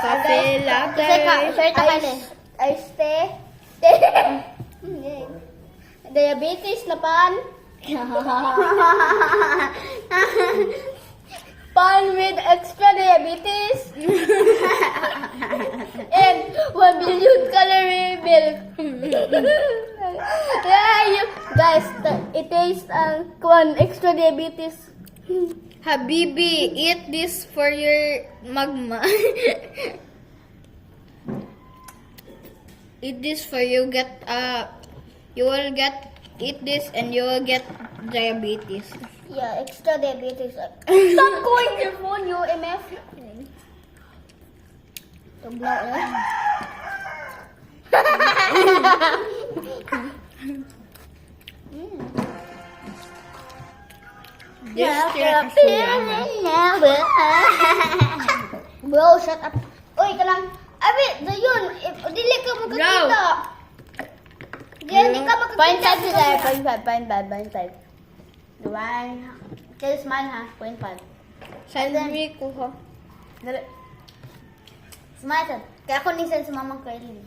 Cafe latte. Ice tea. Diabetes na pan. Pan with extra diabetes. And 1 billion calorie milk. Yeah, you guys, it tastes one extra diabetes. Habibi, eat this for your magma. Eat this for you will eat this and you will get diabetes. Yeah, extra diabetes. Stop going your phone, you MF. Tugnaw na. This shit is so yummy. Bro, shut up. Uy, ka lang. Abi, yun. Dili ka makakita. Di ka makakita. Point 5 sila. Point 5. One. Tell smile ha. Point 5. Sandwich ko ha. Dali. Smile ka. Kaya ako ni sa mamang Kylie.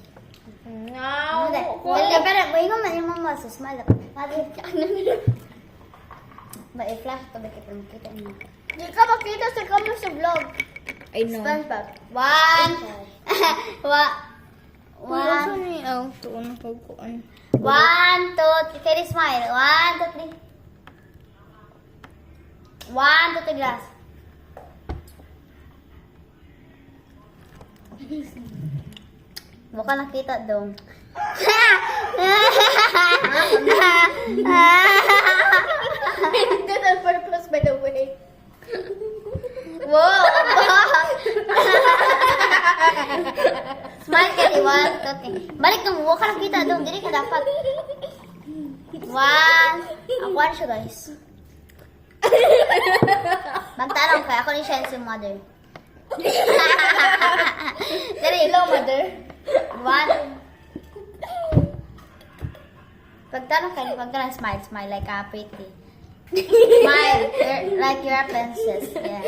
No. Dali. Pero, mahingo man yung mama. So, smile ako. Mali. Ba, i-flash ko. Bakit makita niyo? Di ka makita sa camera sa vlog. I know. SpongeBob. One. Tuon ko kuan. 1, 2, 3. Kaya smile. 1, 2, 3. 1, 2, 3 glass. Baka nakita dong. That's on purpose, by the way. Wow! Smile ka di 1, 2, 3. Balik nung huwag ka nakita dong. Dili ka dapat. 1. Ako ano siya guys. Magtanong ka. Ako ni siya yung mother. Dali. Hello, mother. 1. Pagtanong ka, pagtanong smile. Smile like a pretty. Smile. Like you're a princess. Yeah.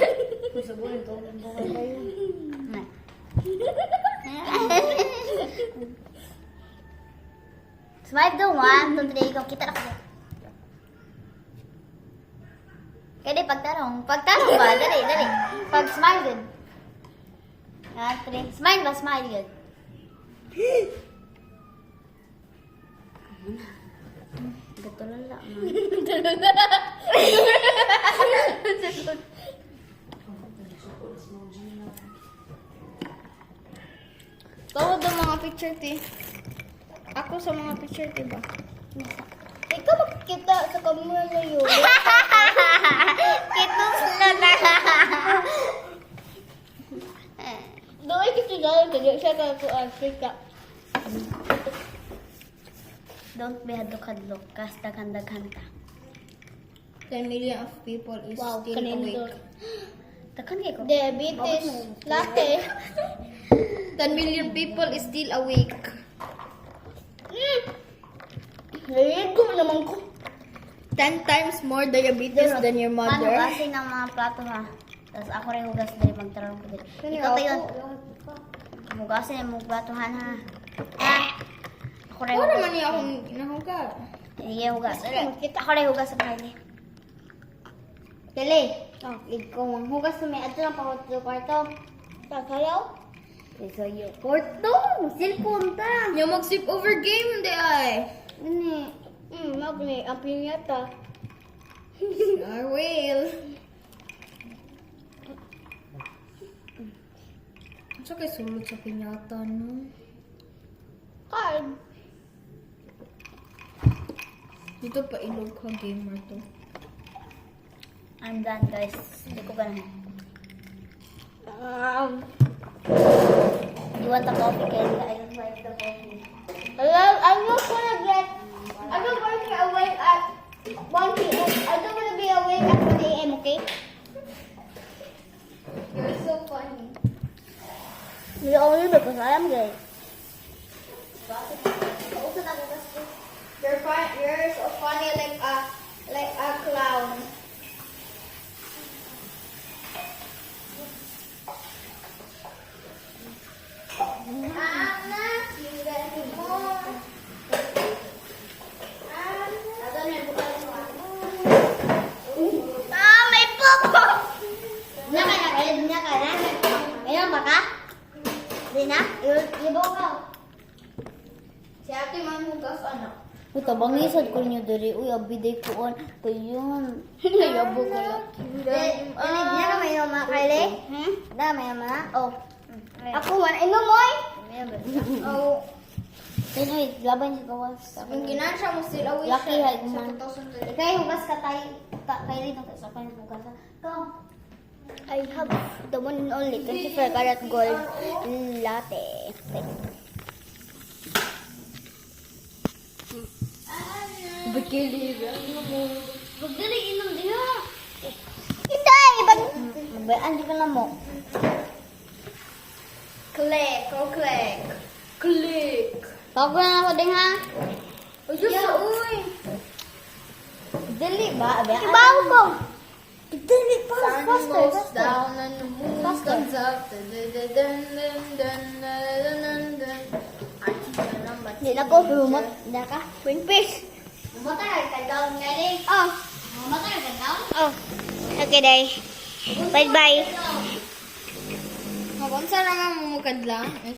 Smile daw. 1, 2, 3. Ikaw, kita na ko. Kaya di, pagtanong. Pagtanong ba? Dali. Pag smile good. 3. Smile ba? Smile good. Gatulala. Tawad ang mga picture ti. Ako sa mga picture ti ba? Ikaw makikita sa camera na yun. Kitos na na. Doon kasi dahil ganyan siya ka Africa. Don't be hadlok-hadlok. Kas daghan-daghan ka. 10 million of people is Wow, still kanino awake. Daghan kayo ko. Diabetes, latte. 10 million people is still awake. Narinig ko naman ko. 10 times more diabetes than your Paano mother. kasi ng mga plato ha? Tapos ako rin hugas din magtarong ko din. Ikaw tayo. Hugasin yung mga platohan ha. Ako rin Para hugas. man niya akong nahuga. Sige, hugas. Ako rin hugas sa Kylie. Dali. Ikaw ang hugas na may ato lang pa sa kwarto. Kakayaw? Isa yung kwarto. Cellphone ta. Yung mag-sleep over game, hindi ay. Ini. Magni, ang pinyata. I will. Sa kay sulod sa pinyata, no? Card. Dito pa ilog ka gamer to. I'm done guys. Hindi ko ba na. You want the coffee, Kelly? I don't like the coffee. I'm not gonna get. I'm not gonna be awake at 1 p.m. I'm not gonna be awake at 1 a.m. Okay? You're so funny. You're only because I am gay. You're so funny like a clown. ka? Di na? Ibaw ka. Si ate mamugas anak. Ito, bangisad ko niyo diri. Uy, abiday ko on. Kayun. Yabo ko lang. Dili na may mama, Kylie? Da, may mama? Oh. Ako, man. Inom mo eh. Oh, Kaya, laban si Gawas. yung ginansya mo sila wish. Lucky, hay, Sa man. 2020. Kaya, hugas ka tayo. Kylie, sa kanya hugas. Come. I have the one and only 24 karat gold latte. Bikili. Huwag dali, inom diha. Hindi, ibang... Hindi ka na mo. Click, oh click. Click. Bago na ako din ha. Oh, Diyos sa uy. Dali ba? Ibaw ko. Dali pa. Sun Faster, goes faster. down and the moon Faster. comes up. Dun, dun, dun, dun, dun, dun, dun, dun, dun. Auntie ka naman. Hindi na ko. Lumot. Hindi ka. Twin fish. Matay ka down nga rin. Oh. Matay ka down? Oh. Okay, day. Bye-bye. Kung saan naman mumukad lang.